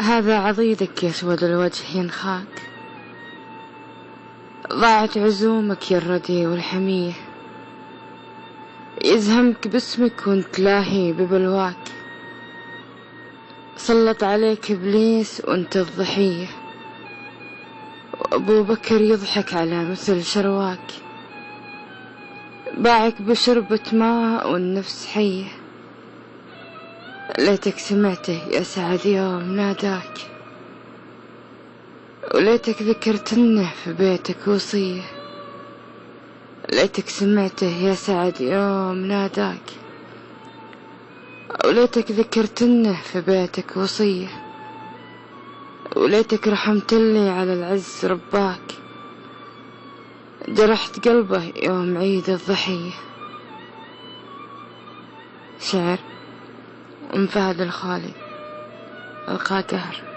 هذا عضيدك يسود الوجه ينخاك، ضاعت عزومك يا الردي والحمية، يزهمك باسمك وانت لاهي ببلواك، سلط عليك إبليس وانت الضحية، وأبو بكر يضحك على مثل شرواك، باعك بشربة ماء والنفس حية، ليتك سمعته يا سعد يوم ناداك، وليتك ذكرتنه في بيتك وصية، ليتك سمعته يا سعد يوم ناداك، وليتك ذكرتنه في بيتك وصية، وليتك رحمتلي على العز رباك، جرحت قلبه يوم عيد الضحية. شعر أم فهد الخالي. ألقى قهر.